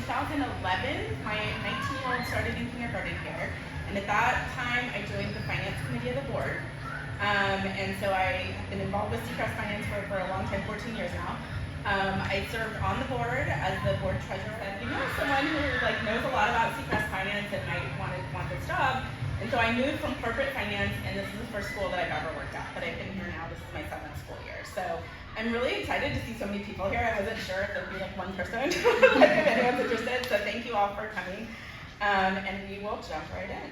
2011, my 19-year-old started in kindergarten here, and at that time I joined the finance committee of the board. And so I have been involved with Sea Crest Finance for a long time, 14 years now. I served on the board as the board treasurer. And someone who knows a lot about Sea Crest Finance and might want this job. And so I moved from corporate finance, and this is the first school that I've ever worked at. But I've been here now. This is my 7th school year. So I'm really excited to see so many people here. I wasn't sure if there'd be one person, if anyone's interested. So thank you all for coming. And we will jump right in.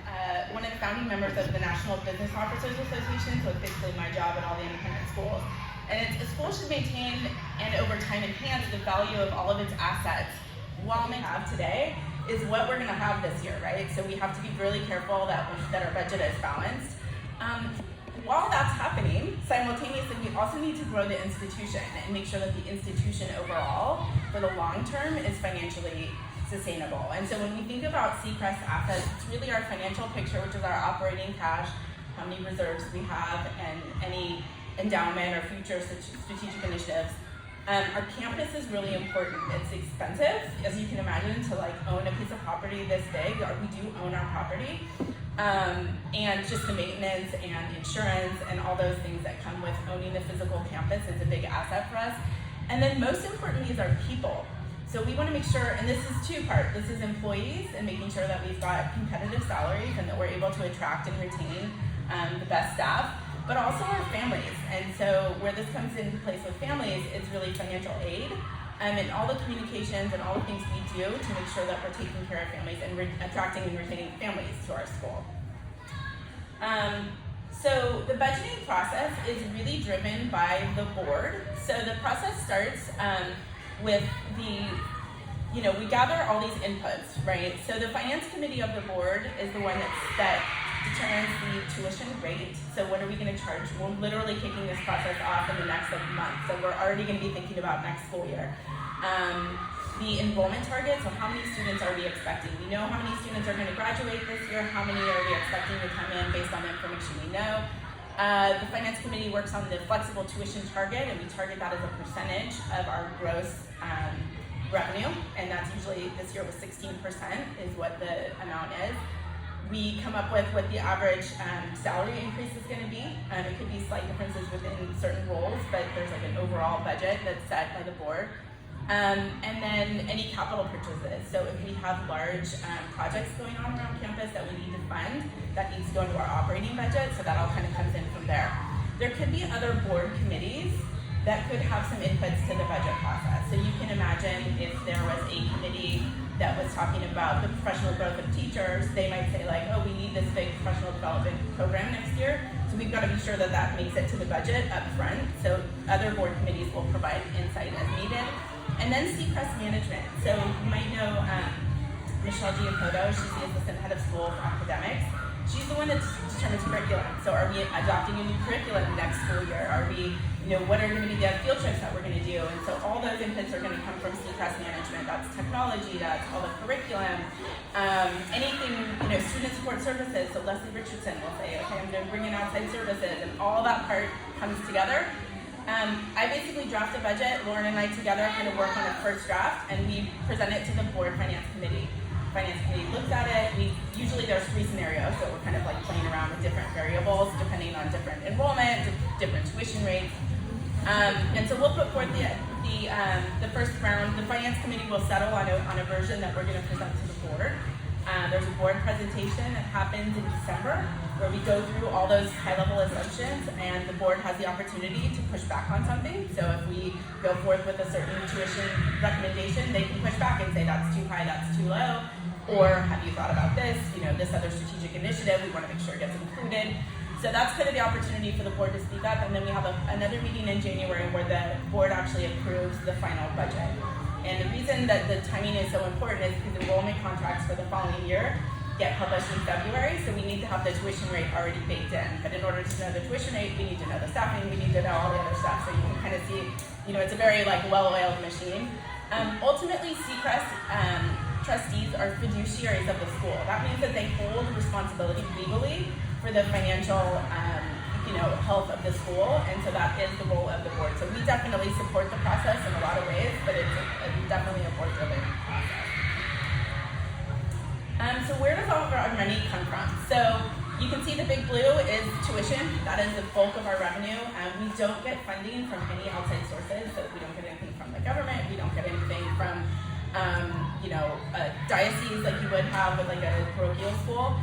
One of the founding members of the National Business Officers Association, so it's basically my job at all the independent schools. And a school should maintain and over time enhance the value of all of its assets. What we have today is what we're going to have this year, right? So we have to be really careful that our budget is balanced. While that's happening, simultaneously, we also need to grow the institution and make sure that the institution overall, for the long term, is financially sustainable. And so when we think about Sea Crest assets, it's really our financial picture, which is our operating cash, how many reserves we have, and any endowment or future strategic initiatives. Our campus is really important. It's expensive, as you can imagine, to own a piece of property this big. We do own our property. And just the maintenance and insurance and all those things that come with owning the physical campus is a big asset for us. And then most importantly is our people. So we want to make sure, and this is two-part, this is employees and making sure that we've got competitive salaries and that we're able to attract and retain the best staff, but also our families. And so where this comes into place with families is really financial aid and all the communications and all the things we do to make sure that we're taking care of families and attracting and retaining families to our school. So the budgeting process is really driven by the board. So the process starts with we gather all these inputs, right? So the finance committee of the board is the one that determines the tuition rate. So what are we going to charge? We're literally kicking this process off in the next month. So we're already going to be thinking about next school year. The enrollment target, so how many students are we expecting? We know how many students are going to graduate this year. How many are we expecting to come in based on the information we know? The finance committee works on the flexible tuition target, and we target that as a percentage of our gross revenue, and that's usually, this year was 16% is what the amount is. We come up with what the average salary increase is going to be. It could be slight differences within certain roles, but there's an overall budget that's set by the board. And then any capital purchases. So if we have large projects going on around campus that we need to fund, that needs to go into our operating budget, so that all kind of comes in from there. There could be other board committees that could have some inputs to the budget process. So you can imagine if there was a committee that was talking about the professional growth of teachers, they might say oh, we need this big professional development program next year. So we've got to be sure that that makes it to the budget up front. So other board committees will provide insight as needed. And then Sea Crest management. So you might know Michelle Giacoto, she's the assistant head of school for academics. She's the one that determines curriculum. So are we adopting a new curriculum next school year? Are we, what are going to be the field trips that we're going to do? And so all those inputs are going to come from Sea Crest management. That's technology, that's all the curriculum, anything, student support services. So Leslie Richardson will say, okay, I'm going to bring in outside services, and all that part comes together. I basically draft a budget. Lauren and I together kind of work on a first draft, and we present it to the board finance committee. Finance committee looks at it. Usually there's 3 scenarios, so we're kind of playing around with different variables depending on different enrollment, different tuition rates. And so we'll put forth the first round. The finance committee will settle on a version that we're going to present to the board. There's a board presentation that happens in December where we go through all those high-level assumptions, and the board has the opportunity to push back on something. So if we go forth with a certain tuition recommendation, they can push back and say that's too high, that's too low, or have you thought about this? This other strategic initiative, we want to make sure it gets included. So that's kind of the opportunity for the board to speak up, and then we have another meeting in January where the board actually approves the final budget. And the reason that the timing is so important is because enrollment contracts for the following year get published in February, so we need to have the tuition rate already baked in. But in order to know the tuition rate, we need to know the staffing, we need to know all the other stuff, so you can kind of see, it's a very well-oiled machine. Ultimately, Sea Crest trustees are fiduciaries of the school. That means that they hold responsibility legally for the financial health of the school, and so that is the role of the board. So we definitely support the process in a lot of ways, but it's definitely a board-driven process. So you can see the big blue is tuition. That is the bulk of our revenue. We don't get funding from any outside sources. So we don't get anything from the government. We don't get anything from, a diocese like you would have with like a parochial school.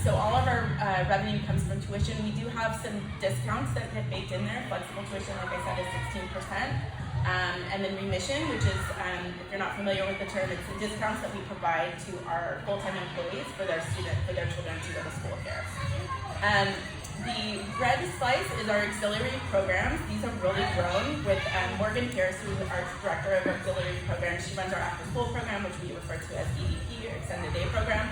So all of our revenue comes from tuition. We do have some discounts that get baked in there. Flexible tuition, like I said, is 16%. And then remission, which is, if you're not familiar with the term, it's the discounts that we provide to our full-time employees for their children to go to school here. The red slice is our auxiliary programs. These have really grown with Morgan Pierce, who is our director of auxiliary programs. She runs our after-school program, which we refer to as EDP, or Extended Day Program.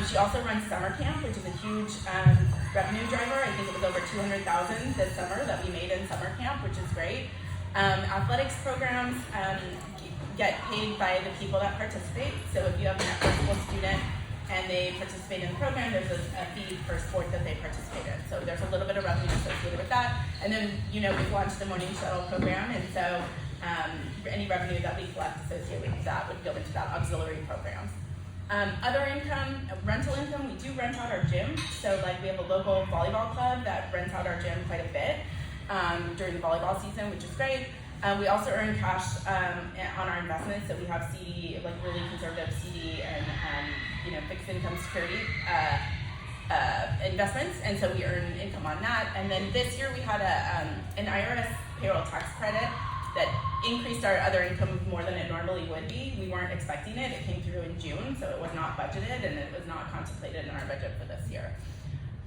She also runs summer camp, which is a huge revenue driver. I think it was over $200,000 this summer that we made in summer camp, which is great. Athletics programs get paid by the people that participate. So if you have an after-school student and they participate in the program, there's a fee per sport that they participate in. So there's a little bit of revenue associated with that. And then, we've launched the morning shuttle program, and so any revenue that we collect associated with that would go into that auxiliary programs. Other income, rental income, we do rent out our gym. So we have a local volleyball club that rents out our gym quite a bit during the volleyball season, which is great. We also earn cash on our investments. So we have CD, really conservative CD and fixed income security investments, and so we earn income on that. And then this year we had an IRS payroll tax credit that increased our other income more than it normally would be. We weren't expecting it. It came through in June, so it was not budgeted and it was not contemplated in our budget for this year.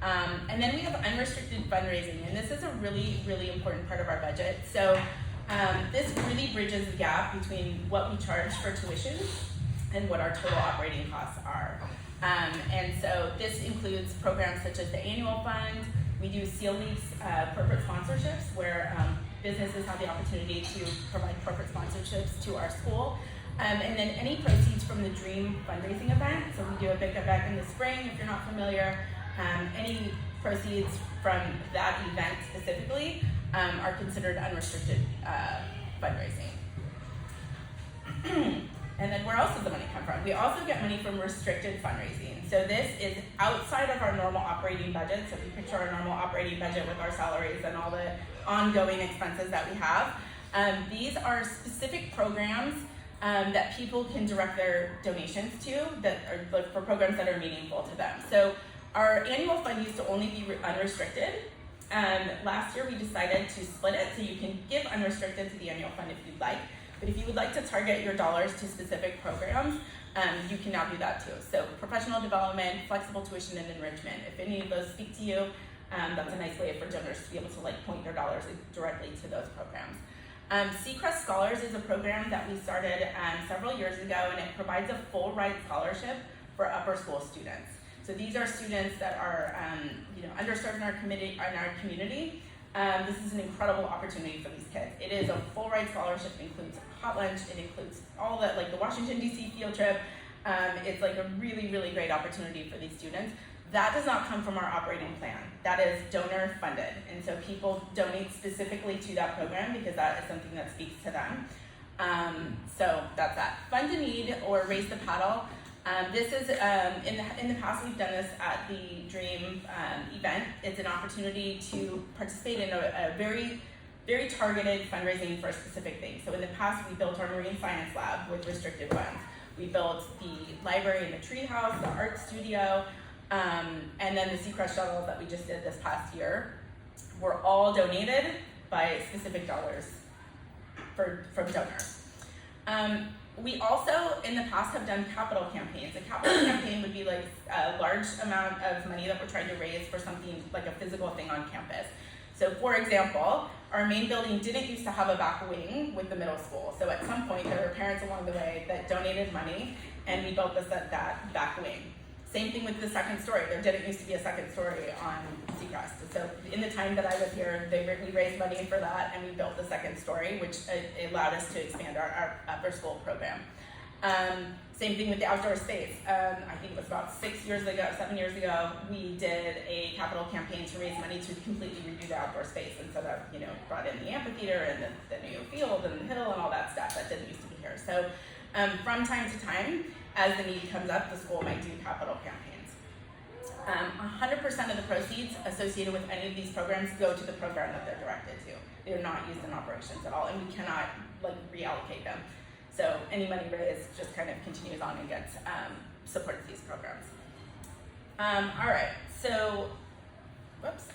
And then we have unrestricted fundraising, and this is a really, really important part of our budget. So this really bridges the gap between what we charge for tuition and what our total operating costs are. And so this includes programs such as the annual fund. We do Seal Weeks corporate sponsorships where businesses have the opportunity to provide corporate sponsorships to our school. And then any proceeds from the Dream fundraising event. So we do a big event in the spring, if you're not familiar. Any proceeds from that event specifically are considered unrestricted fundraising. And then where else does the money come from? We also get money from restricted fundraising. So this is outside of our normal operating budget. So we picture our normal operating budget with our salaries and all the ongoing expenses that we have. These are specific programs that people can direct their donations to that are for programs that are meaningful to them. So our annual fund used to only be unrestricted. Last year we decided to split it so you can give unrestricted to the annual fund if you'd like. But if you would like to target your dollars to specific programs, you can now do that too. So professional development, flexible tuition, and enrichment. If any of those speak to you, that's a nice way for donors to be able to point their dollars directly to those programs. Sea Crest Scholars is a program that we started several years ago, and it provides a full ride scholarship for upper school students. So these are students that are underserved in our community. This is an incredible opportunity for these kids. It is a full ride scholarship. It includes hot lunch. It includes all the the Washington D.C. field trip. It's a really, really great opportunity for these students. That does not come from our operating plan. That is donor funded, and so people donate specifically to that program because that is something that speaks to them. So that's that. Fund a Need or Raise the Paddle. This is, in the past we've done this at the Dream event. It's an opportunity to participate in a very, very targeted fundraising for a specific thing. So in the past we built our marine science lab with restricted funds. We built the library in the treehouse, the art studio, and then the Sea Crest shuttle that we just did this past year were all donated by specific dollars from donors. We also, in the past, have done capital campaigns. A capital campaign would be a large amount of money that we're trying to raise for something like a physical thing on campus. So for example, our main building didn't used to have a back wing with the middle school. So at some point, there were parents along the way that donated money, and we built that back wing. Same thing with the second story. There didn't used to be a second story on Sea Crest. So in the time that I was here, we raised money for that, and we built the second story, which allowed us to expand our upper school program. Same thing with the outdoor space. I think it was about 7 years ago, we did a capital campaign to raise money to completely redo the outdoor space. And so that brought in the amphitheater and the new field and the hill and all that stuff that didn't used to be here. So from time to time, as the need comes up, the school might do capital campaigns. 100% of the proceeds associated with any of these programs go to the program that they're directed to. They're not used in operations at all, and we cannot reallocate them. So any money raised just kind of continues on and gets supports these programs. All right, so, whoops.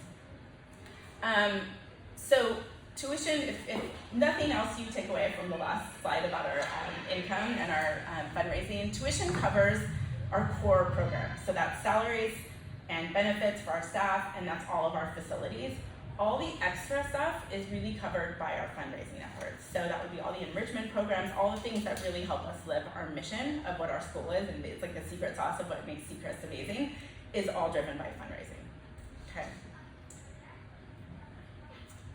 So tuition, if nothing else you take away from the last slide about our income and our fundraising, tuition covers our core programs. So that's salaries and benefits for our staff, and that's all of our facilities. All the extra stuff is really covered by our fundraising efforts. So that would be all the enrichment programs, all the things that really help us live our mission of what our school is, and it's like the secret sauce of what makes Sea Crest amazing, is all driven by fundraising. Okay.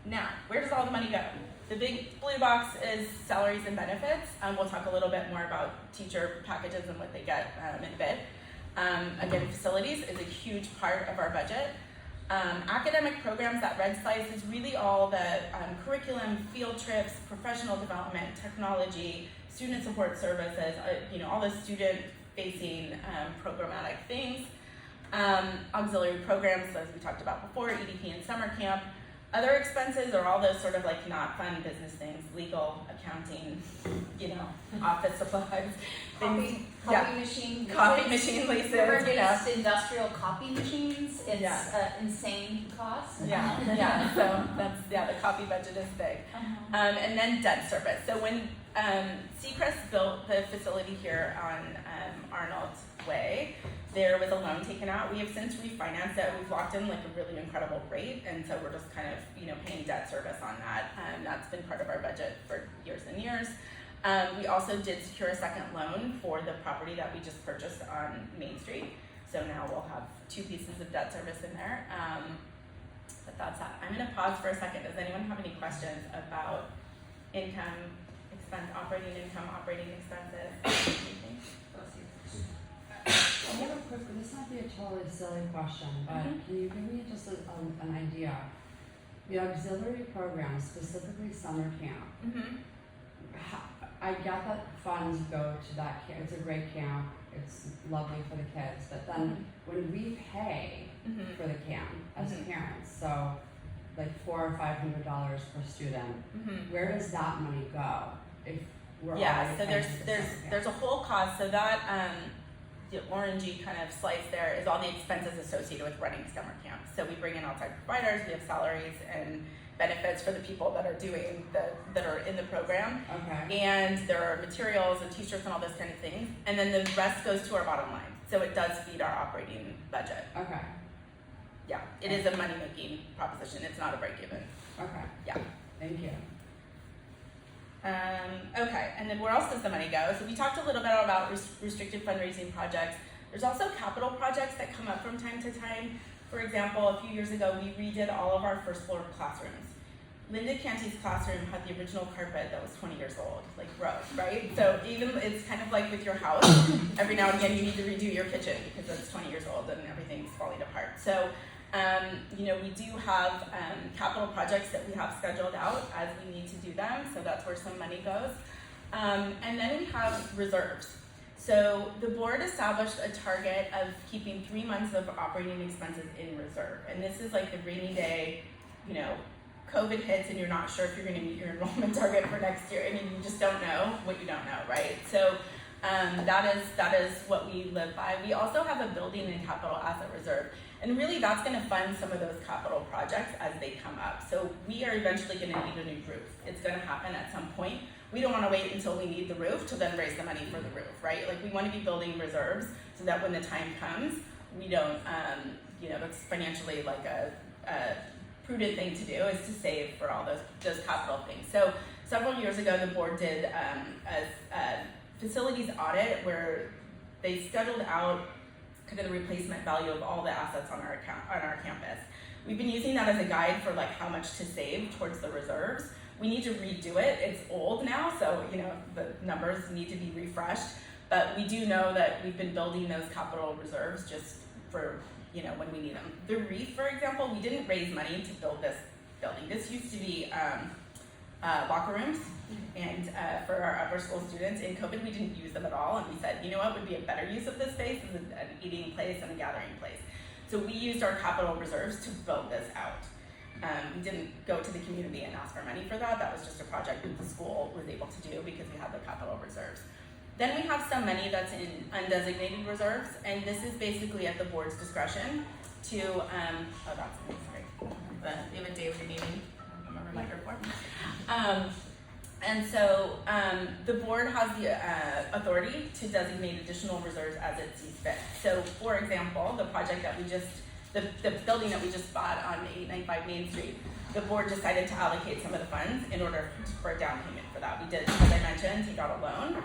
Now, where does all the money go? The big blue box is salaries and benefits. We'll talk a little bit more about teacher packages and what they get in a bit. Again, facilities is a huge part of our budget. Academic programs, that red slice, is really all the curriculum, field trips, professional development, technology, student support services, all the student-facing programmatic things. Auxiliary programs, as we talked about before, EDP and summer camp. Other expenses are all those sort of not fun business things, legal, accounting, office supplies. Coffee machine. Coffee machine leases. Industrial copy machines. It's insane cost. Yeah. So that's the copy budget is big. And then debt service. So when Sea Crest built the facility here on Arnold Way, there was a loan taken out. We have since refinanced it. We've locked in a really incredible rate, and so we're just kind of paying debt service on that. That's been part of our budget for years and years. We also did secure a second loan for the property that we just purchased on Main Street. So now we'll have 2 pieces of debt service in there. But that's that. I'm going to pause for a second. Does anyone have any questions about income, expense, operating income, operating expenses? Anything? I have a quick, this might be a totally silly question, but can you give me just an idea? The auxiliary program, specifically summer camp, I get that funds go to that camp. It's a great camp. It's lovely for the kids. But then when we pay for the camp as parents, so like $400 or $500 per student, where does that money go? If we're so there's a whole cost. So that the orangey kind of slice there is all the expenses associated with running summer camp. So we bring in outside providers. We have salaries and benefits for the people that are doing that are in the program. And there are materials and t-shirts and all those kind of things. And then the rest goes to our bottom line. So it does feed our operating budget. Yeah, it is a money-making proposition. It's not a break-even. Yeah. Thank you. Okay, and then where else does the money go? So we talked a little bit about restricted fundraising projects. There's also capital projects that come up from time to time. For example, a few years ago, we redid all of our first floor classrooms. Linda Canty's classroom had the original carpet that was 20 years old, gross, right? So even it's kind of like with your house, every now and again you need to redo your kitchen because it's 20 years old and everything's falling apart. So, we do have capital projects that we have scheduled out as we need to do them, so that's where some money goes. And then we have reserves. So the board established a target of keeping 3 months of operating expenses in reserve. And this is like the rainy day, COVID hits and you're not sure if you're going to meet your enrollment target for next year. I mean, you just don't know what you don't know, right? So that is what we live by. We also have a building and capital asset reserve. And really that's going to fund some of those capital projects as they come up. So we are eventually going to need a new roof. It's going to happen at some point. We don't want to wait until we need the roof to then raise the money for the roof, right? We want to be building reserves so that when the time comes, we don't, it's financially a prudent thing to do is to save for all those capital things. So several years ago, the board did a facilities audit where they scheduled out kind of the replacement value of all the assets on our campus. We've been using that as a guide for how much to save towards the reserves. We need to redo it. It's old now, so the numbers need to be refreshed. But we do know that we've been building those capital reserves just for when we need them. The reef, for example, we didn't raise money to build this building. This used to be locker rooms, and for our upper school students. In COVID, we didn't use them at all, and we said, what would be a better use of this space is an eating place and a gathering place. So So we used our capital reserves to build this out. We didn't go to the community and ask for money for that. That was just a project that the school was able to do because we had the capital reserves. Then we have some money that's in undesignated reserves, and this is basically at the board's discretion to, we have a daily meeting, remember my report. And so the board has the authority to designate additional reserves as it sees fit. So for example, the project that we just, the building that we just bought on 895 Main Street, the board decided to allocate some of the funds in order for a down payment for that. We did, as I mentioned, take out a loan,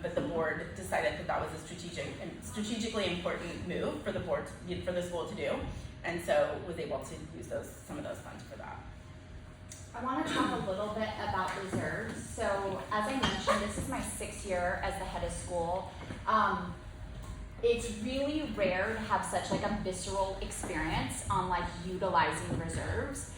but the board decided that that was a strategically important move for the board, for the school to do, and so was able to use some of those funds for that. I want to talk a little bit about reserves. So as I mentioned, this is my 6th year as the head of school. It's really rare to have such like a visceral experience on like utilizing reserves.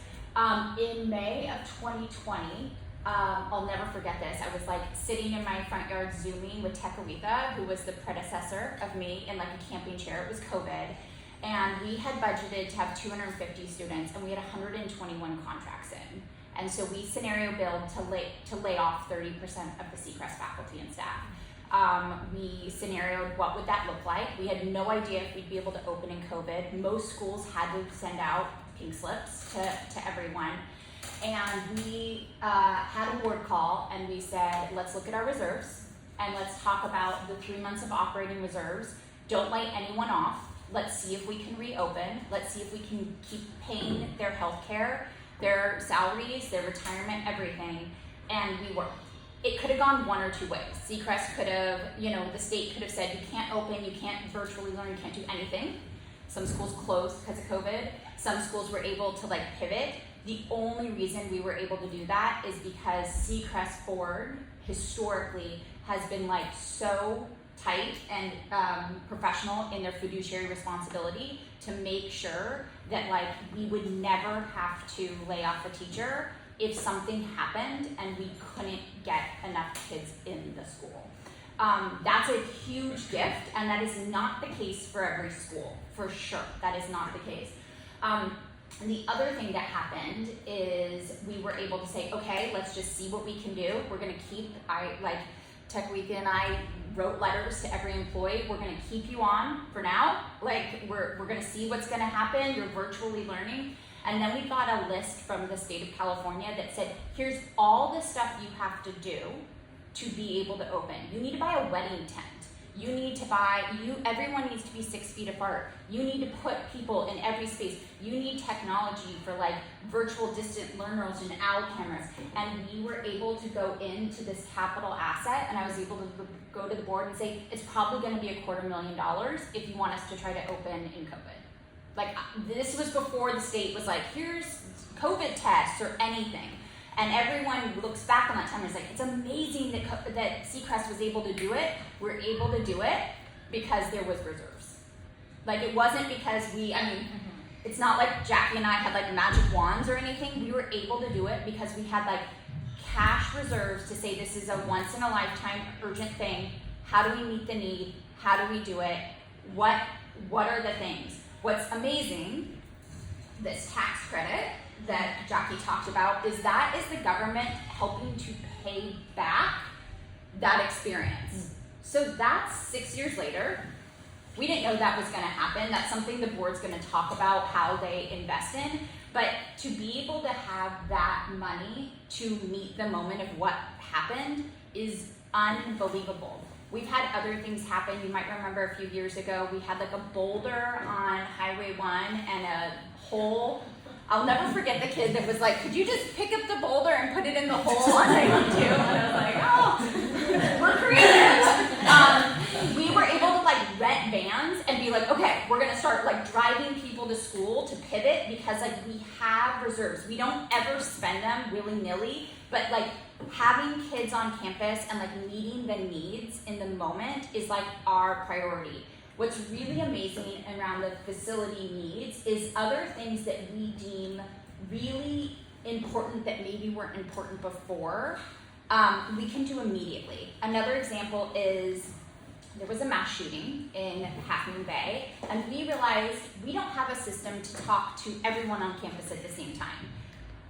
In May of 2020, I'll never forget this. I was like sitting in my front yard Zooming with Tekawitha, who was the predecessor of me, in like a camping chair. It was COVID. And we had budgeted to have 250 students, and we had 121 contracts in. And so we scenario build to lay off 30% of the Sea Crest faculty and staff. We scenarioed what would that look like. We had no idea if we'd be able to open in COVID. Most schools had to send out pink slips to everyone. And we had a board call, and we said, let's look at our reserves, and let's talk about the 3 months of operating reserves. Don't lay anyone off. Let's see if we can reopen. Let's see if we can keep paying their health care, their salaries, their retirement, everything. And we worked. It could have gone one or two ways. Sea Crest could have, the state could have said, you can't open, you can't virtually learn, you can't do anything. Some schools closed because of COVID. Some schools were able to like pivot. The only reason we were able to do that is because Sea Crest Board historically has been like so tight and professional in their fiduciary responsibility to make sure that like we would never have to lay off a teacher if something happened and we couldn't get enough kids in the school. That's a huge gift, and that is not the case for every school, for sure. That is not the case. The other thing that happened is we were able to say, okay, let's just see what we can do. We're gonna keep, Tekawitha and I wrote letters to every employee. We're gonna keep you on for now. We're gonna see what's gonna happen. You're virtually learning. And then we got a list from the state of California that said, here's all the stuff you have to do to be able to open. You need to buy a wedding tent. You need to everyone needs to be 6 feet apart. You need to put people in every space. You need technology for like virtual distant learners and OWL cameras. And we were able to go into this capital asset, and I was able to go to the board and say, it's probably gonna be $250,000 if you want us to try to open in COVID. Like, this was before the state was like, here's COVID tests or anything. And everyone looks back on that time and is like, it's amazing that Sea Crest was able to do it. We're able to do it because there was reserves. Like, it wasn't because it's not like Jackie and I had like magic wands or anything. We were able to do it because we had like cash reserves to say this is a once in a lifetime urgent thing. How do we meet the need? How do we do it? What are the things? What's amazing, this tax credit that Jackie talked about, is the government helping to pay back that experience. So that's 6 years later. We didn't know that was gonna happen. That's something the board's gonna talk about how they invest in. But to be able to have that money to meet the moment of what happened is unbelievable. We've had other things happen. You might remember a few years ago, we had like a boulder on Highway 1 and a hole. I'll never forget the kid that was like, could you just pick up the boulder and put it in the hole on 92? And I was like, oh, we're creative. We were able to like rent vans and be like, okay, we're gonna start like driving people to school to pivot because like we have reserves. We don't ever spend them willy-nilly, but like having kids on campus and like meeting the needs in the moment is like our priority. What's really amazing around the facility needs is other things that we deem really important that maybe weren't important before, we can do immediately. Another example is there was a mass shooting in Half Moon Bay, and we realized we don't have a system to talk to everyone on campus at the same time.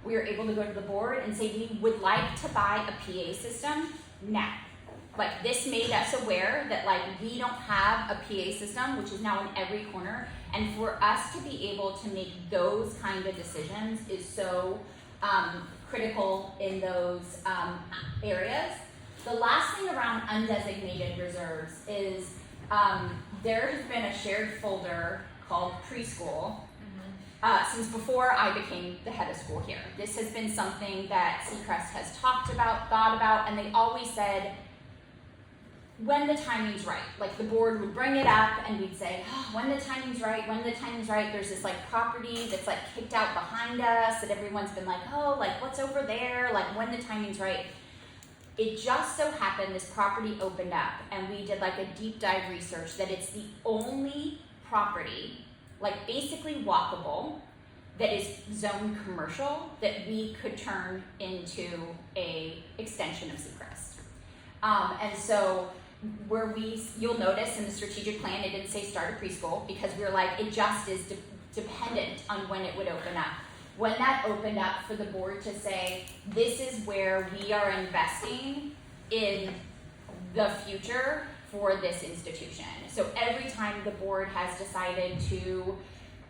We were able to go to the board and say we would like to buy a PA system now. Like, this made us aware that like we don't have a PA system, which is now in every corner, and for us to be able to make those kind of decisions is so critical in those areas. The last thing around undesignated reserves is there has been a shared folder called preschool since before I became the head of school here. This has been something that Sea Crest has talked about, thought about, and they always said, when the timing's right. Like, the board would bring it up and we'd say, oh, when the timing's right, there's this like property that's like kicked out behind us that everyone's been like, oh, like what's over there? Like, when the timing's right. It just so happened this property opened up and we did like a deep dive research that it's the only property, like basically walkable, that is zoned commercial that we could turn into a extension of Sea Crest. And so you'll notice in the strategic plan, it didn't say start a preschool because we were like, it just is dependent on when it would open up. When that opened up for the board to say, this is where we are investing in the future for this institution. So every time the board has decided to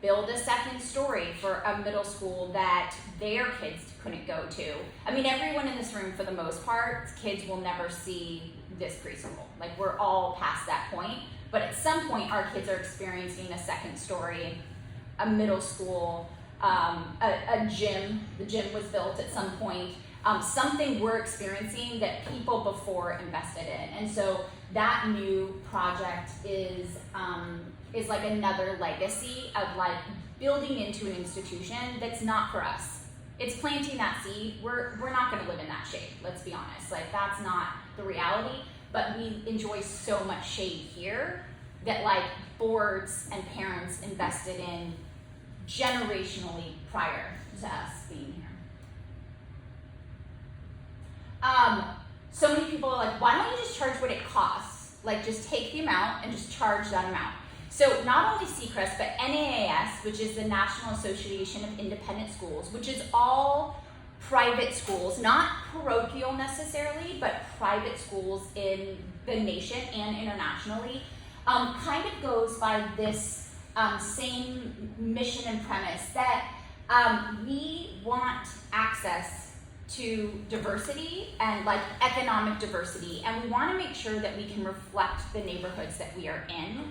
build a second story for a middle school that their kids couldn't go to. I mean, everyone in this room, for the most part, kids will never see this preschool. Like, we're all past that point. But at some point, our kids are experiencing a second story, a middle school, a gym. The gym was built at some point. Something we're experiencing that people before invested in. And so that new project is like another legacy of like building into an institution that's not for us. It's planting that seed. We're not going to live in that shade. Let's be honest. Like, that's not the reality. But we enjoy so much shade here that like boards and parents invested in generationally prior to us being here. So many people are like, why don't you just charge what it costs? Like, just take the amount and just charge that amount. So not only Sea Crest, but NAAS, which is the National Association of Independent Schools, which is all private schools, not parochial necessarily, but private schools in the nation and internationally, kind of goes by this same mission and premise that we want access to diversity and like economic diversity, and we want to make sure that we can reflect the neighborhoods that we are in.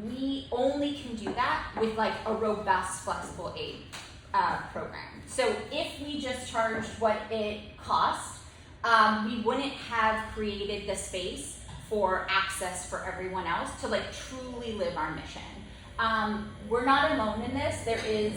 We only can do that with like a robust flexible aid program. So if we just charged what it cost, we wouldn't have created the space for access for everyone else to like truly live our mission. We're not alone in this. There is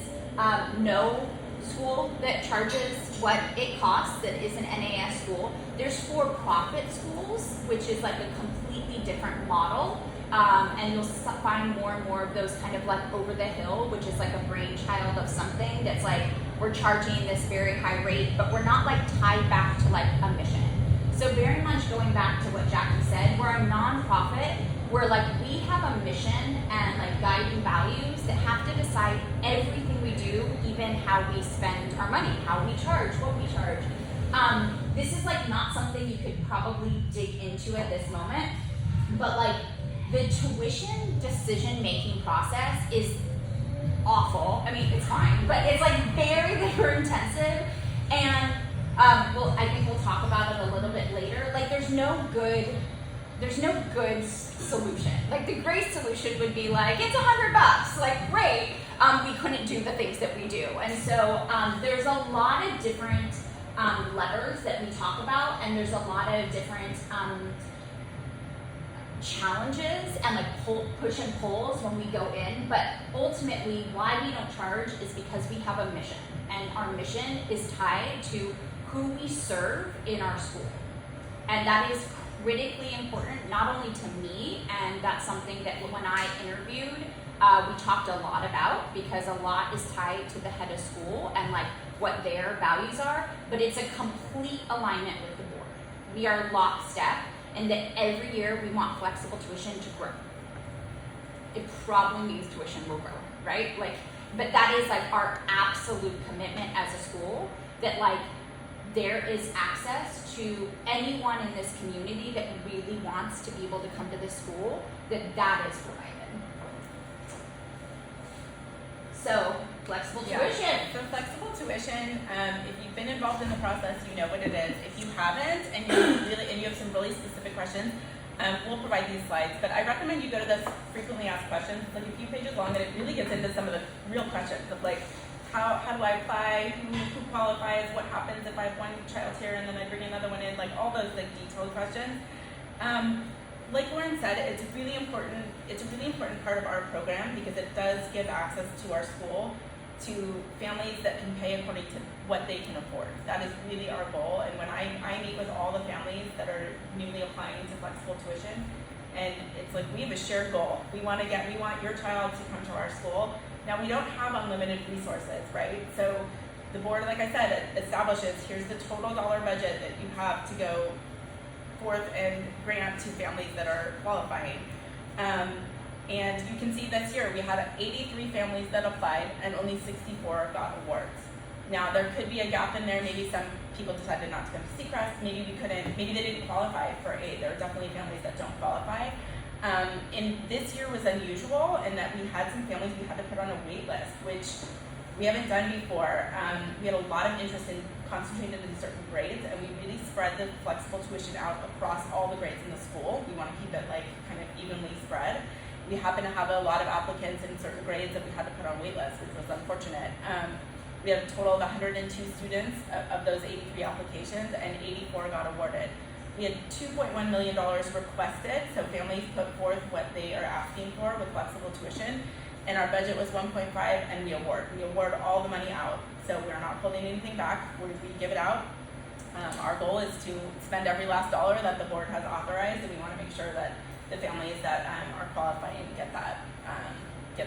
no school that charges what it costs that is an NAS school. There's for-profit schools, which is like a completely different model. And you'll find more and more of those kind of like over the hill, which is like a brainchild of something that's like, we're charging this very high rate, but we're not like tied back to like a mission. So very much going back to what Jackie said, we're a nonprofit where like we have a mission and like guiding values that have to decide everything we do, even how we spend our money, how we charge, what we charge. This is like not something you could probably dig into at this moment, but like the tuition decision-making process is awful. I mean, it's fine, but it's like very labor intensive. And well, I think we'll talk about it a little bit later. Like, there's no good solution. Like, the great solution would be like, it's $100. Like, great. We couldn't do the things that we do. And so there's a lot of different levers that we talk about, and there's a lot of different challenges and like push and pulls when we go in, but ultimately why we don't charge is because we have a mission, and our mission is tied to who we serve in our school. And that is critically important, not only to me, and that's something that when I interviewed, we talked a lot about, because a lot is tied to the head of school and like what their values are, but it's a complete alignment with the board. We are lockstep and that every year we want flexible tuition to grow. It probably means tuition will grow, right? Like, but that is like our absolute commitment as a school, that like there is access to anyone in this community that really wants to be able to come to this school, that is provided. So, flexible tuition. So flexible tuition, if you've been involved in the process, you know what it is. If you haven't, and you have some really specific questions, we'll provide these slides. But I recommend you go to this frequently asked questions. It's like a few pages long, and it really gets into some of the real questions of like, how do I apply? Who qualifies? What happens if I have one child here and then I bring another one in? Like all those like detailed questions. Like Lauren said, it's a really important part of our program because it does give access to our school to families that can pay according to what they can afford. That is really our goal. And when I meet with all the families that are newly applying to flexible tuition, and it's like we have a shared goal. We want your child to come to our school. Now we don't have unlimited resources, right? So the board, like I said, establishes here's the total dollar budget that you have to go forth and grant to families that are qualifying. And you can see this year we had 83 families that applied and only 64 got awards. Now there could be a gap in there. Maybe some people decided not to come to Sea Crest. Maybe they didn't qualify for aid. There are definitely families that don't qualify. And this year was unusual in that we had some families we had to put on a wait list, which we haven't done before. We had a lot of interest in concentrated in certain grades, and we really spread the flexible tuition out across all the grades in the school. We want to keep it like kind of evenly spread. We happen to have a lot of applicants in certain grades that we had to put on wait lists, which was unfortunate. We had a total of 102 students of those 83 applications, and 84 got awarded. We had $2.1 million requested, so families put forth what they are asking for with flexible tuition, and our budget was 1.5, and we award all the money out. So we're not holding anything back. We give it out. Our goal is to spend every last dollar that the board has authorized, and we want to make sure that the families that are qualifying get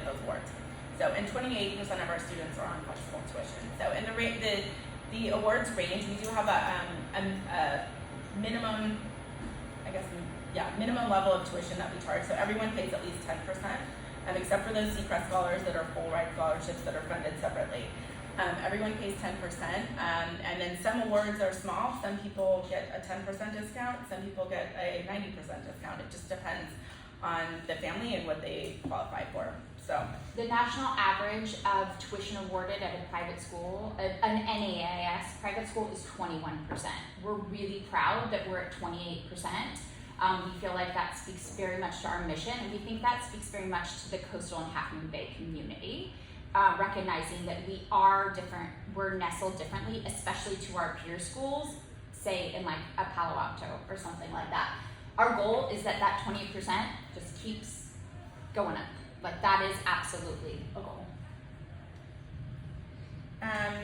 those awards. So, and 28% of our students are on flexible tuition. So, in the awards range, we do have a minimum, minimum level of tuition that we charge. So everyone pays at least 10%, except for those Sea Crest scholars that are full ride scholarships that are funded separately. Everyone pays 10%, and then some awards are small. Some people get a 10% discount, some people get a 90% discount. It just depends on the family and what they qualify for. So the national average of tuition awarded at a private school, an NAIS private school, is 21%. We're really proud that we're at 28%. We feel like that speaks very much to our mission, and we think that speaks very much to the coastal and Half Moon Bay community. Recognizing that we are different, we're nestled differently, especially to our peer schools, say in like a Palo Alto or something like that. Our goal is that 20% just keeps going up. Like that is absolutely a goal.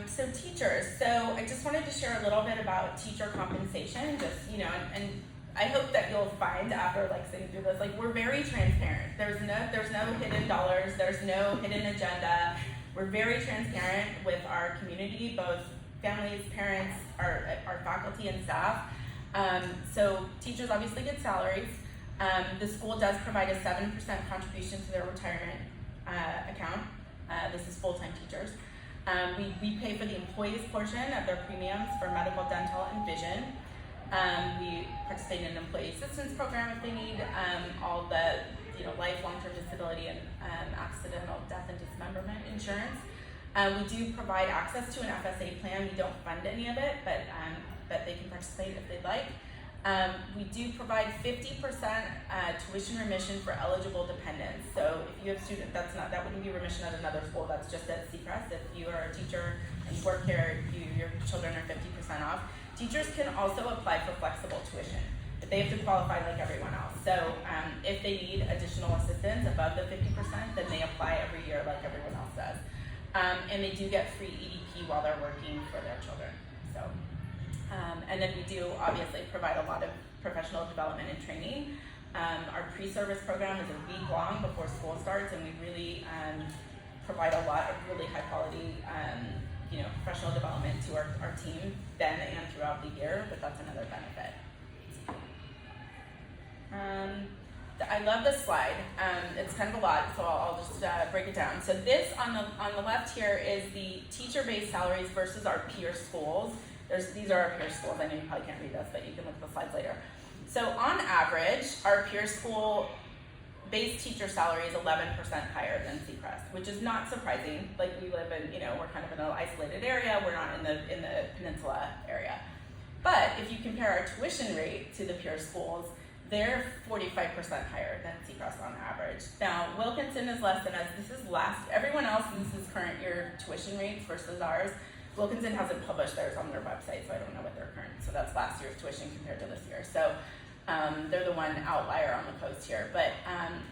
So teachers. So I just wanted to share a little bit about teacher compensation. Just and I hope that you'll find after like sitting through this, like we're very transparent. There's no hidden dollars. There's no hidden agenda. We're very transparent with our community, both families, parents, our faculty and staff. So teachers obviously get salaries. The school does provide a 7% contribution to their retirement account. This is full-time teachers. We pay for the employees portion of their premiums for medical, dental, and vision. We participate in an employee assistance program if they need all the life, long-term disability, and accidental death and dismemberment insurance. We do provide access to an FSA plan. We don't fund any of it, but they can participate if they'd like. We do provide 50% tuition remission for eligible dependents. So if you have students, that wouldn't be remission at another school. That's just at Sea Crest. If you are a teacher and you work here, your children are 50% off. Teachers can also apply for flexible tuition, but they have to qualify like everyone else. So if they need additional assistance above the 50%, then they apply every year like everyone else does. And they do get free EDP while they're working for their children. So, and then we do obviously provide a lot of professional development and training. Our pre-service program is a week long before school starts, and we really provide a lot of really high quality professional development to our team then and throughout the year, but that's another benefit. I love this slide. It's kind of a lot, so I'll just break it down. So this on the left here is the teacher-based salaries versus our peer schools. These are our peer schools. I know you probably can't read this, but you can look at the slides later. So on average, our peer school base teacher salary is 11% higher than Sea Crest, which is not surprising. Like, we live in, we're kind of in an isolated area. We're not in the peninsula area. But if you compare our tuition rate to the peer schools, they're 45% higher than Sea Crest on average. Now, Wilkinson is less than us. This is everyone else, this is current year tuition rates versus ours. Wilkinson hasn't published theirs on their website, so I don't know what their current, so that's last year's tuition compared to this year. So they're the one outlier on the coast here. But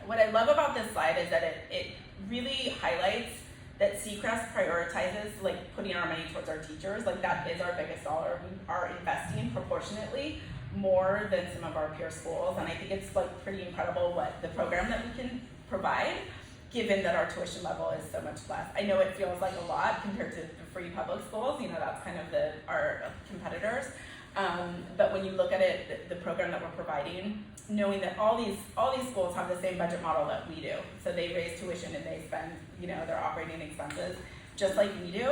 what I love about this slide is that it really highlights that Sea Crest prioritizes like putting our money towards our teachers. Like, that is our biggest dollar. We are investing proportionately more than some of our peer schools, and I think it's like pretty incredible what the program that we can provide, given that our tuition level is so much less. I know it feels like a lot compared to the free public schools. That's kind of our competitors. But when you look at it, the program that we're providing, knowing that all these schools have the same budget model that we do, so they raise tuition and they spend their operating expenses just like we do,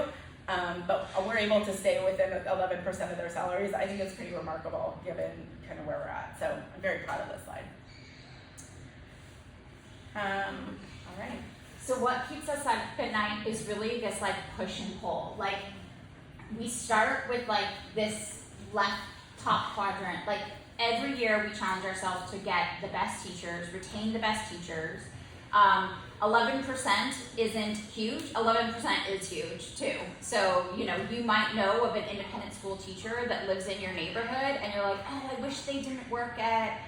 but we're able to stay within 11% of their salaries. I think it's pretty remarkable given kind of where we're at. So I'm very proud of this slide. All right. So what keeps us up at night is really this like push and pull. Like, we start with like this left top quadrant. Like, every year we challenge ourselves to get the best teachers, retain the best teachers. 11% isn't huge. 11% is huge too. So, you might know of an independent school teacher that lives in your neighborhood and you're like, oh, I wish they didn't work at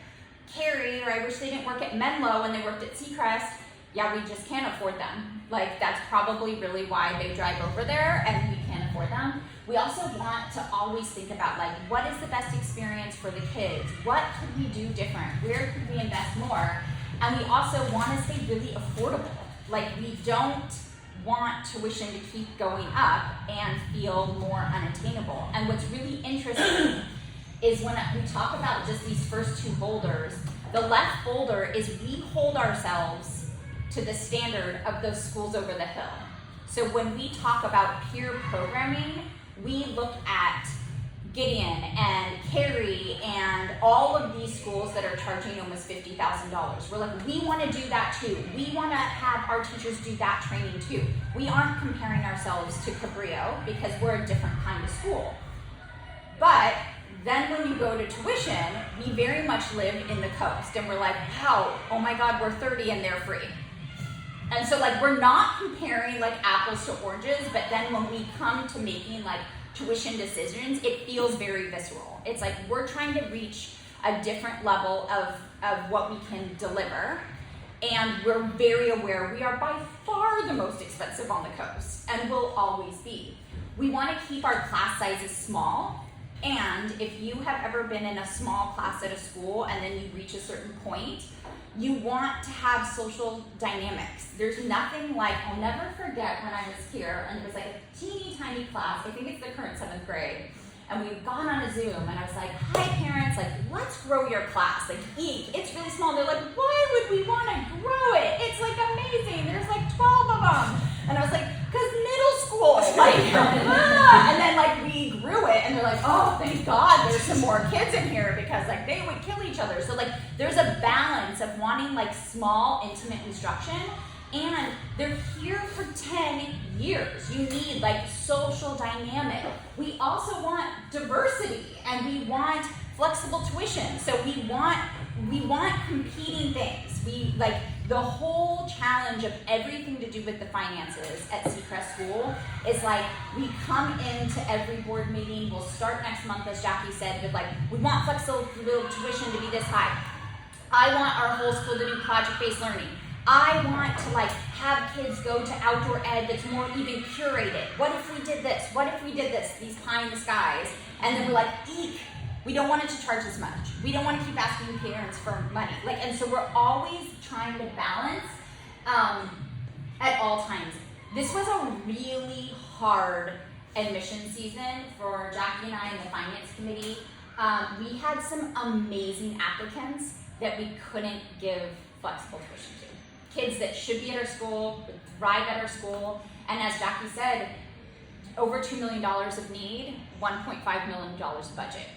Cary, or I wish they didn't work at Menlo when they worked at Sea Crest. Yeah, we just can't afford them. Like, that's probably really why they drive over there, and we can't afford them. We also want to always think about, like, what is the best experience for the kids? What could we do different? Where could we invest more? And we also want to stay really affordable. Like, we don't want tuition to keep going up and feel more unattainable. And what's really interesting is when we talk about just these first two boulders, the left boulder is we hold ourselves to the standard of those schools over the hill. So when we talk about peer programming, we look at Gideon and Cary and all of these schools that are charging almost $50,000. We're like, we want to do that too. We want to have our teachers do that training too. We aren't comparing ourselves to Cabrillo because we're a different kind of school. But then when you go to tuition, we very much live in the coast, and we're like, wow, oh my God, we're 30 and they're free. And so like, we're not comparing like apples to oranges, but then when we come to making like tuition decisions, it feels very visceral. It's like, we're trying to reach a different level of what we can deliver. And we're very aware we are by far the most expensive on the coast, and will always be. We want to keep our class sizes small. And if you have ever been in a small class at a school and then you reach a certain point, you want to have social dynamics. There's nothing like, I'll never forget when I was here, and it was like a teeny tiny class. I think it's the current 7th grade. And we've gone on a Zoom, and I was like, hi parents, like, let's grow your class. Like, eek, it's really small. They're like, why would we want to grow it? It's like amazing. There's like 12 of them. And I was like, because middle school. Like, and then like we grew it, and they're like, oh, thank God there's some more kids in here, because like they would kill each other. So like, there's a balance of wanting like small, intimate instruction, and they're here for 10 years. You need like social dynamic. We also want diversity, and we want flexible tuition. So we want competing things. We like the whole challenge of everything to do with the finances at Sea Crest School is like, we come into every board meeting. We'll start next month, as Jackie said, with like, we want flexible tuition to be this high. I want our whole school to do project-based learning. I want to like have kids go to outdoor ed that's more even curated. What if we did this? What if we did this? These pie in the skies. And then we're like, eek, we don't want it to charge as much. We don't want to keep asking parents for money. Like, and so we're always trying to balance at all times. This was a really hard admission season for Jackie and I and the finance committee. We had some amazing applicants, that we couldn't give flexible tuition to. Kids that should be at our school, would thrive at our school, and as Jackie said, over $2 million of need, $1.5 million budget.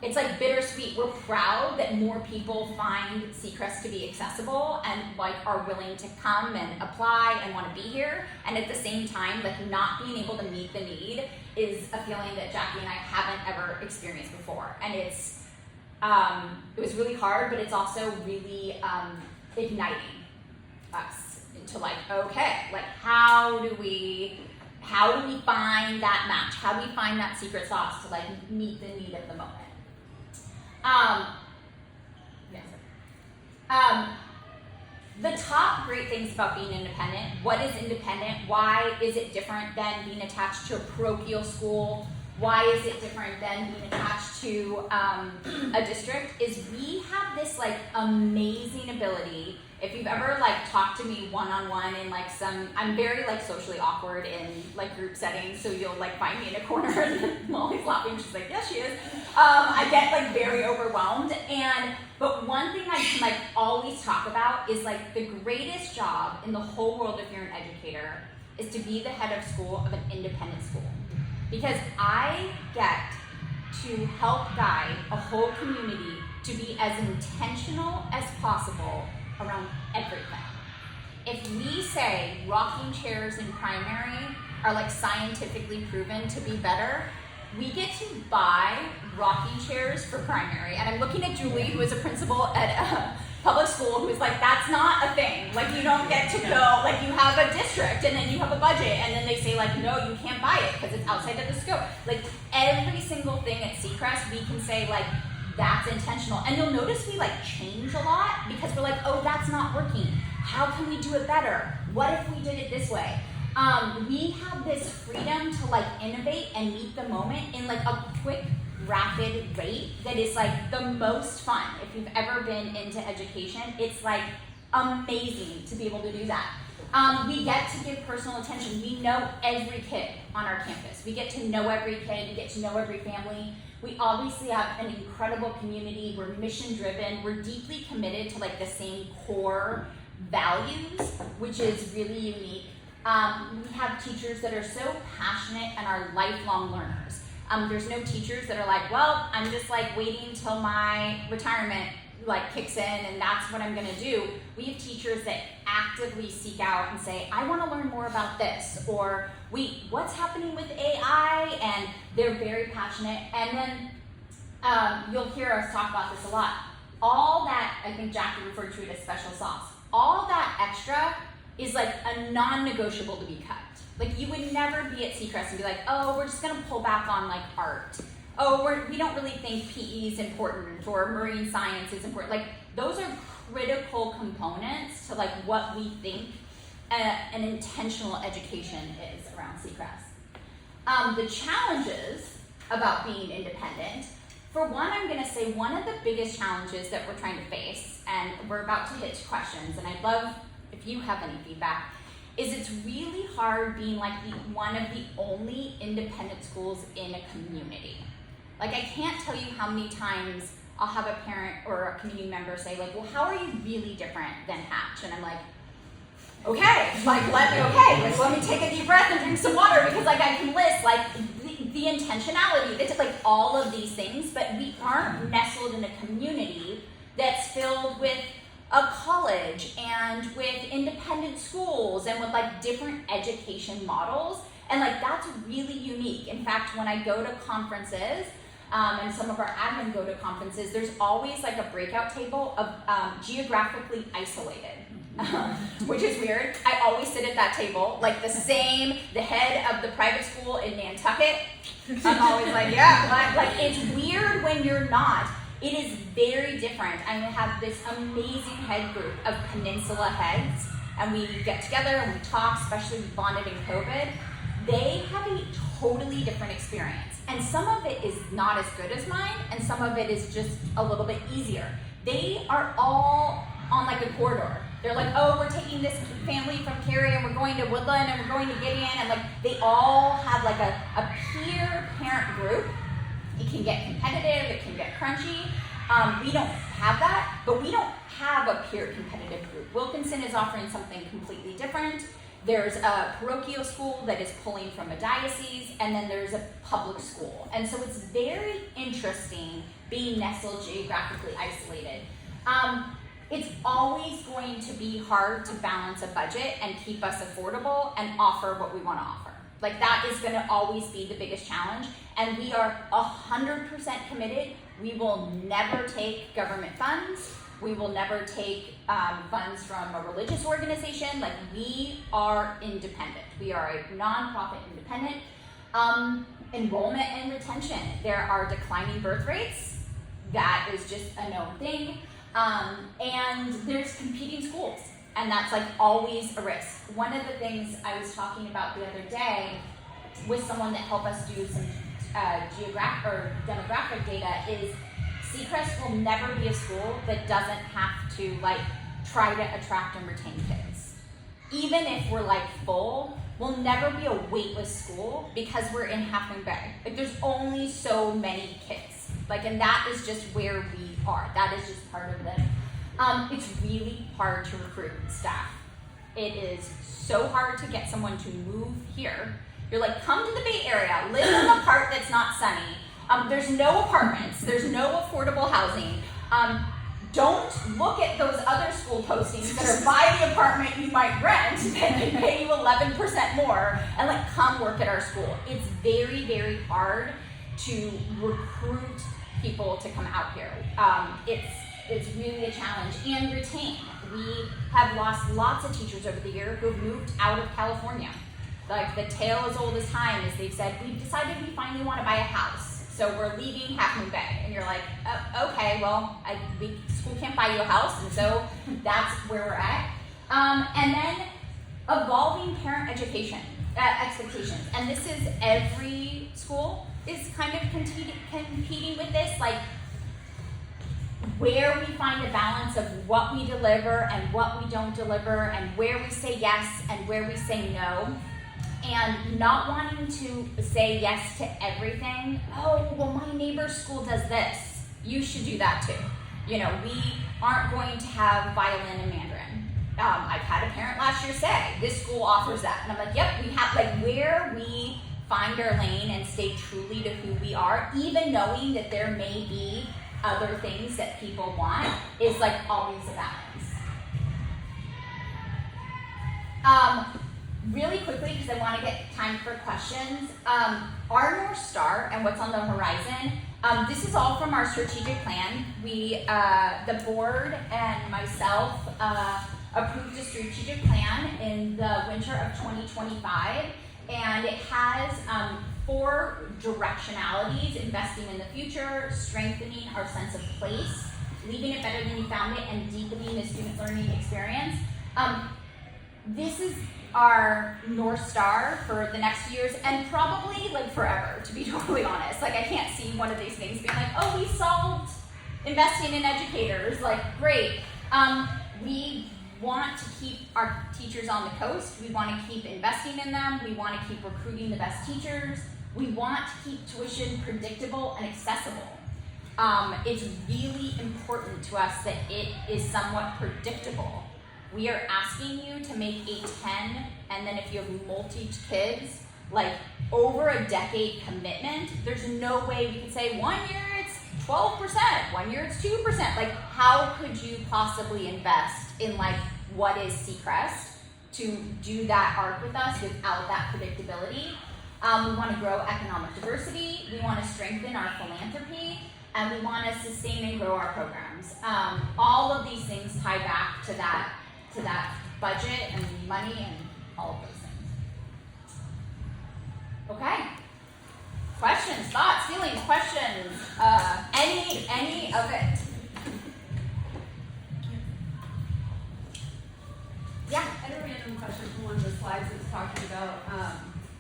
It's like bittersweet. We're proud that more people find Sea Crest to be accessible and like are willing to come and apply and want to be here. And at the same time, like not being able to meet the need is a feeling that Jackie and I haven't ever experienced before. And it was really hard, but it's also really igniting us into like, okay, like how do we find that match? How do we find that secret sauce to like meet the need of the moment? The top great things about being independent. What is independent? Why is it different than being attached to a parochial school? Why is it different than being attached to a district? Is we have this like amazing ability. If you've ever like talked to me one-on-one in like I'm very like socially awkward in like group settings, so you'll like find me in a corner and Molly's laughing, she's like, yes, she is. I get like very overwhelmed, but one thing I can like always talk about is like the greatest job in the whole world if you're an educator is to be the head of school of an independent school. Because I get to help guide a whole community to be as intentional as possible around everything. If we say rocking chairs in primary are like scientifically proven to be better, we get to buy rocking chairs for primary. And I'm looking at Julie, who is a principal at a public school, who's like, that's not a thing. Like you don't get to go, like you have a district and then you have a budget and then they say like, no, you can't buy it because it's outside of the scope. Like every single thing at Sea Crest, we can say like, that's intentional. And you'll notice we like change a lot because we're like, oh, that's not working. How can we do it better? What if we did it this way? We have this freedom to like innovate and meet the moment in like a quick, rapid rate that is like the most fun. If you've ever been into education, it's like amazing to be able to do that. We get to give personal attention. We know every kid on our campus. We get to know every kid. We get to know every family. We obviously have an incredible community. We're mission driven. We're deeply committed to like the same core values, which is really unique. We have teachers that are so passionate and are lifelong learners. There's no teachers that are like, well, I'm just like waiting till my retirement like kicks in and that's what I'm gonna do. We have teachers that actively seek out and say, I wanna learn more about this, or what's happening with AI? And they're very passionate. And then you'll hear us talk about this a lot. All that, I think Jackie referred to it as special sauce, all that extra is like a non-negotiable to be cut. Like you would never be at Sea Crest and be like, oh, we're just gonna pull back on like art. Oh, we don't really think PE is important or marine science is important. Like those are critical components to like what we think an intentional education is around Sea Crest. The challenges about being independent, for one, I'm gonna say one of the biggest challenges that we're trying to face, and we're about to hit questions, and I'd love if you have any feedback, is it's really hard being like one of the only independent schools in a community. Like I can't tell you how many times I'll have a parent or a community member say like, well, how are you really different than Hatch? And I'm like, okay, like let me take a deep breath and drink some water because like I can list like the intentionality, it's like all of these things, but we aren't nestled in a community that's filled with a college and with independent schools and with like different education models. And like that's really unique. In fact, when I go to conferences, and some of our admin go to conferences, there's always like a breakout table of geographically isolated, which is weird. I always sit at that table, like the head of the private school in Nantucket. I'm always like, yeah, like it's weird when you're not. It is very different. I have this amazing head group of Peninsula heads, and we get together and we talk, especially we bonded in COVID. They have a totally different experience. And some of it is not as good as mine, and some of it is just a little bit easier. They are all on like a corridor. They're like, oh, we're taking this family from Cary and we're going to Woodland and we're going to Gideon, and like they all have like a peer parent group. It can get competitive, it can get crunchy, We don't have that, but we don't have a peer competitive group. Wilkinson is offering something completely different. There's a parochial school that is pulling from a diocese, and then there's a public school. And so it's very interesting being nestled geographically isolated. It's always going to be hard to balance a budget and keep us affordable and offer what we want to offer. Like, that is going to always be the biggest challenge, and we are 100% committed. We will never take government funds. We will never take funds from a religious organization. Like, we are independent. We are a nonprofit independent. Enrollment and retention. There are declining birth rates. That is just a known thing. And there's competing schools. And that's like always a risk. One of the things I was talking about the other day with someone that helped us do some demographic data is Sea Crest will never be a school that doesn't have to like try to attract and retain kids. Even if we're like full, we'll never be a waitlist school because we're in Half Moon Bay. Like, there's only so many kids. Like, and that is just where we are. That is just part of it. It's really hard to recruit staff. It is so hard to get someone to move here. You're like, come to the Bay Area, live in a part that's not sunny. There's no apartments, there's no affordable housing. Don't look at those other school postings that are buy the apartment you might rent that can pay you 11% more and like come work at our school. It's very, very hard to recruit people to come out here. It's really a challenge. And retain. We have lost lots of teachers over the year who have moved out of California. Like, the tale as old as time is they've said, we've decided we finally want to buy a house, so we're leaving Half Moon Bay. And you're like, oh, okay, well, school can't buy you a house, and so that's where we're at. And then evolving parent education expectations. And this is every school is kind of competing with this, like, where we find a balance of what we deliver and what we don't deliver, and where we say yes and where we say no, and not wanting to say yes to everything. Oh, well, my neighbor's school does this. You should do that too. You know, we aren't going to have violin and Mandarin. I've had a parent last year say, this school offers that. And I'm like, yep, we have, like, where we find our lane and stay truly to who we are, even knowing that there may be other things that people want, is like always a balance. Really quickly, because I want to get time for questions, our North Star and what's on the horizon, this is all from our strategic plan. We, the board and myself, approved a strategic plan in the winter of 2025, and it has 4 directionalities: investing in the future, strengthening our sense of place, leaving it better than you found it, and deepening the student learning experience. This is our North Star for the next few years, and probably like forever, to be totally honest. Like, I can't see one of these things being like, oh, we solved investing in educators, like, great. We want to keep our teachers on the coast. We want to keep investing in them. We want to keep recruiting the best teachers. We want to keep tuition predictable and accessible. It's really important to us that it is somewhat predictable. We are asking you to make a 10, and then if you have multi-kids, like over a decade commitment. There's no way we can say 1 year it's 12%, 1 year it's 2%. Like, how could you possibly invest in like what is Sea Crest to do that arc with us without that predictability? We want to grow economic diversity. We want to strengthen our philanthropy, and we want to sustain and grow our programs. All of these things tie back to that budget and money and all of those things. Okay. Questions, thoughts, feelings, questions, any of it. Yeah. I had a random question from one of the slides that was talking about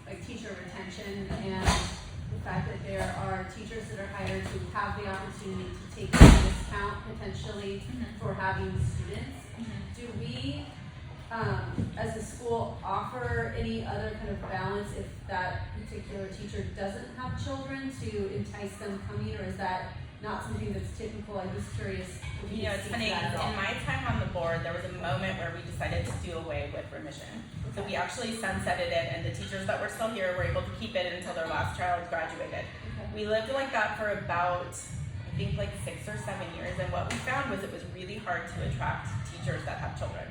like teacher retention and the fact that there are teachers that are hired who have the opportunity to take a discount potentially for having students. Do we, as a school, offer any other kind of balance if that particular teacher doesn't have children to entice them coming, or is that not something that's typical. I'm just curious if You know, it's see funny, that at all. in my time on the board, there was a moment where we decided to do away with remission. So we actually sunsetted it, and the teachers that were still here were able to keep it until their last child graduated. Okay. We lived like that for about, I think, like 6 or 7 years, and what we found was it was really hard to attract teachers that have children.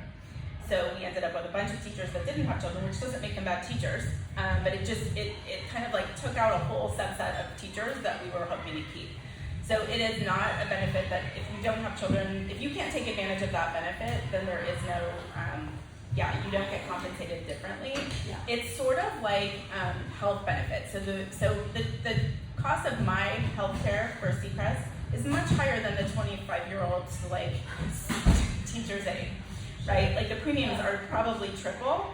So we ended up with a bunch of teachers that didn't have children, which doesn't make them bad teachers, but it kind of like took out a whole subset of teachers that we were hoping to keep. So it is not a benefit that if you don't have children, if you can't take advantage of that benefit, then there is no, you don't get compensated differently. Yeah. It's sort of like health benefits. So the cost of my health care for Sea Crest is much higher than the 25-year-old's like teacher's aide, right? Like the premiums are probably triple.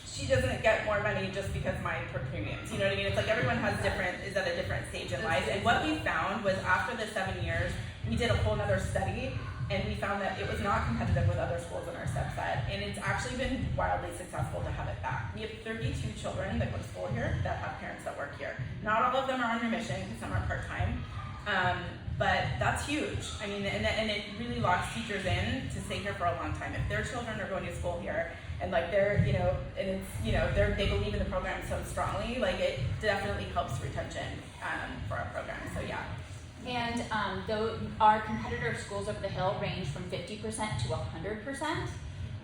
She doesn't get more money just because mine for premiums. You know what I mean? It's like everyone is at a different stage in life. And what we found was after the 7 years, we did a whole nother study, and we found that it was not competitive with other schools in our subset. And it's actually been wildly successful to have it back. We have 32 children that go to school here that have parents that work here. Not all of them are on remission because some are part-time. But that's huge. I mean, and it really locks teachers in to stay here for a long time. If their children are going to school here, and like they're, and it's, they believe in the program so strongly, like it definitely helps retention for our program. So yeah. And though our competitor schools over the hill range from 50% to 100%,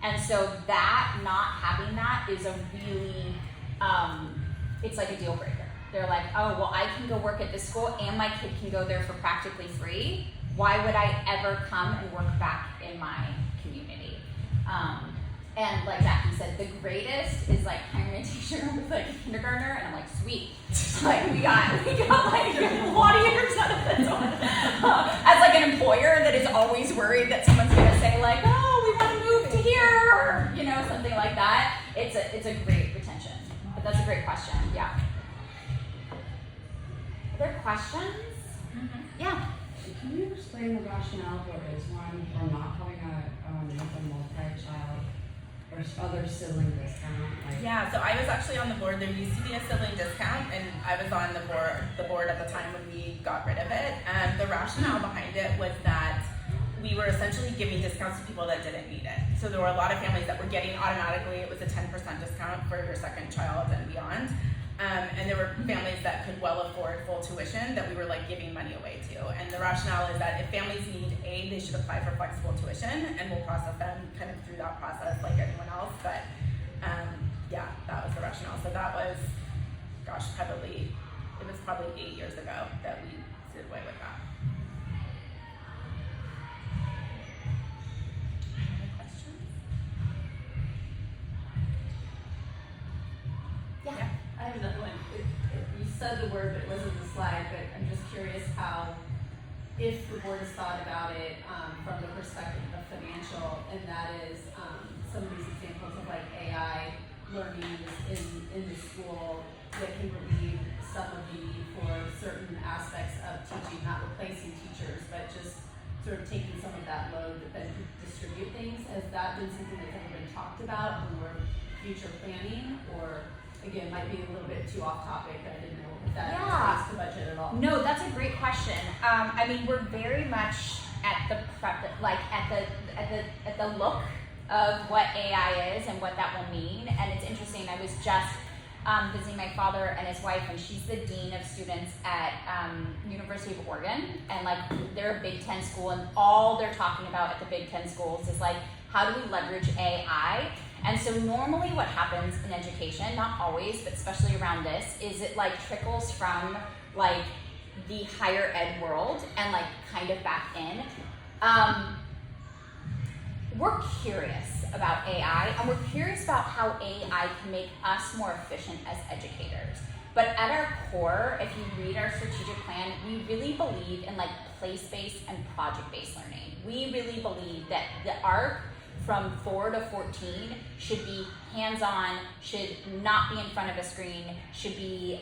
and so that not having that is a really, it's like a deal breaker. They're like, oh, well, I can go work at this school and my kid can go there for practically free. Why would I ever come and work back in my community? And like Jackie said, the greatest is like hiring a teacher with like a kindergartner, and I'm like, sweet. Like we got like 20% of this one. As like an employer that is always worried that someone's gonna say like, oh, we want to move to here, or something like that. It's a great retention. But that's a great question. Yeah. Other questions? Mm-hmm. Yeah. Can you explain the rationale for is one for not having a multi-child or other sibling discount? Yeah, so I was actually on the board. There used to be a sibling discount, and I was on the board at the time when we got rid of it. And the rationale behind it was that we were essentially giving discounts to people that didn't need it. So there were a lot of families that were getting automatically, it was a 10% discount for your second child and beyond. And there were families that could well afford full tuition that we were like giving money away to. And the rationale is that if families need aid, they should apply for flexible tuition, and we'll process them kind of through that process like anyone else. But that was the rationale. So that was, it was probably 8 years ago that we did away with that. Any questions? Yeah. I have another one. You said the word, but it wasn't the slide, but I'm just curious if the board has thought about it from the perspective of financial, and that is some of these examples of like AI learning in the school that can relieve some of the need for certain aspects of teaching, not replacing teachers, but just sort of taking some of that load that then could distribute things. Has that been something that's ever been talked about when we're future planning, or again, might be a little bit too off topic? I didn't know if that relates to budget at all. No, that's a great question. I mean, we're very much at the at the look of what AI is and what that will mean. And it's interesting. I was just visiting my father and his wife, and she's the dean of students at University of Oregon, and like they're a Big Ten school, and all they're talking about at the Big Ten schools is like, how do we leverage AI? And so normally what happens in education, not always, but especially around this, is it like trickles from like the higher ed world and like kind of back in. We're curious about AI, and we're curious about how AI can make us more efficient as educators. But at our core, if you read our strategic plan, we really believe in like place-based and project-based learning. We really believe that the arc from 4 to 14 should be hands-on, should not be in front of a screen, should be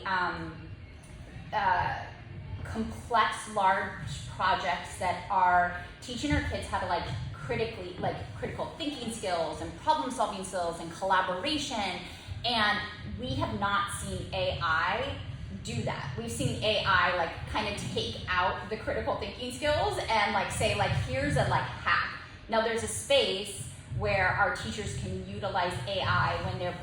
complex, large projects that are teaching our kids how to like critical thinking skills and problem-solving skills and collaboration. And we have not seen AI do that. We've seen AI like kind of take out the critical thinking skills and like say like here's a like hack. Now there's a space where our teachers can utilize AI when they're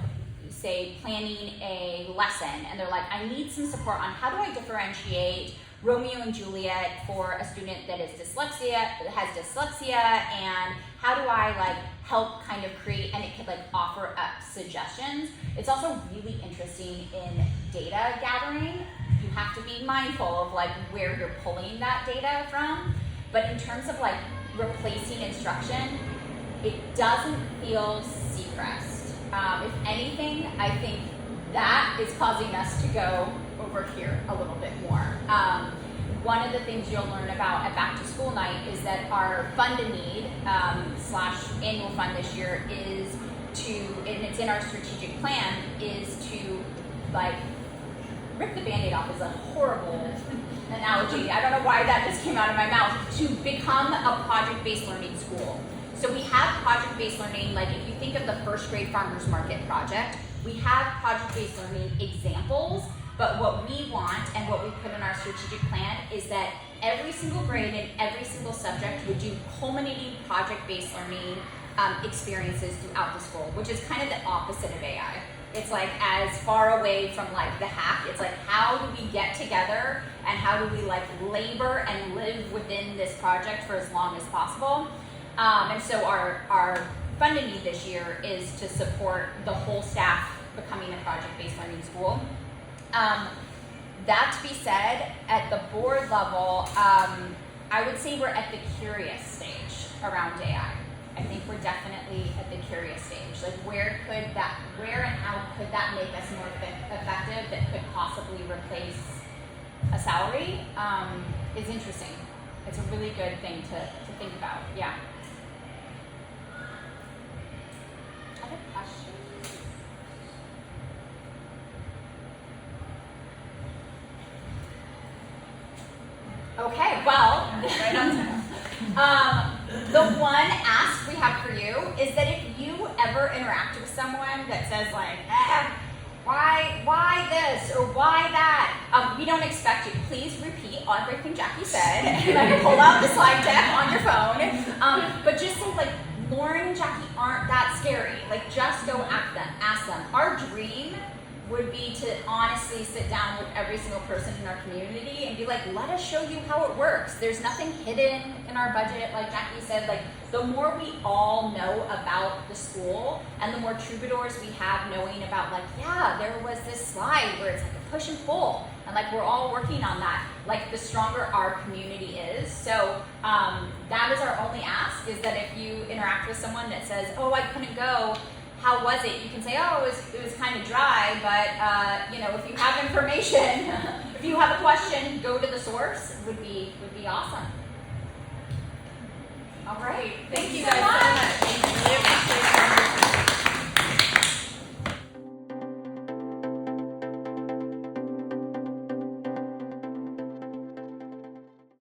say planning a lesson and they're like, I need some support on how do I differentiate Romeo and Juliet for a student that has dyslexia, and how do I like help kind of create, and it could like offer up suggestions. It's also really interesting in data gathering. You have to be mindful of like where you're pulling that data from, but in terms of like replacing instruction, it doesn't feel Sea Crest. If anything, I think that is causing us to go over here a little bit more. One of the things you'll learn about at Back to School Night is that our fund to need / annual fund this year is to, and it's in our strategic plan, is to like rip the Band-Aid off is a horrible analogy. I don't know why that just came out of my mouth. To become a project-based learning school. So we have project-based learning, like if you think of the first grade farmers market project, we have project-based learning examples, but what we want and what we put in our strategic plan is that every single grade and every single subject would do culminating project-based learning experiences throughout the school, which is kind of the opposite of AI. It's like as far away from like the hack. It's like how do we get together and how do we like labor and live within this project for as long as possible. And so our funding need this year is to support the whole staff becoming a project-based learning school. That to be said, at the board level, I would say we're at the curious stage around AI. I think we're definitely at the curious stage. Like where and how could that make us more effective that could possibly replace a salary is interesting. It's a really good thing to think about, yeah. Other questions? Okay, well, right on time. The one ask we have for you is that if you ever interact with someone that says like, why this or why that, we don't expect you. Please repeat everything Jackie said and like pull out the slide deck on your phone. But just say like, Lauren and Jackie aren't that scary. Like just go ask them. Our dream would be to honestly sit down with every single person in our community and be like, let us show you how it works. There's nothing hidden in our budget, like Jackie said. Like the more we all know about the school and the more troubadours we have knowing about like, yeah, there was this slide where it's like a push and pull and like we're all working on that, like the stronger our community is. So that is our only ask, is that if you interact with someone that says, oh, I couldn't go, how was it? You can say, oh, it was kind of dry, but you know, if you have information, if you have a question, go to the source. Would be awesome. All right, thank you guys so much. Thank you. Really appreciate it.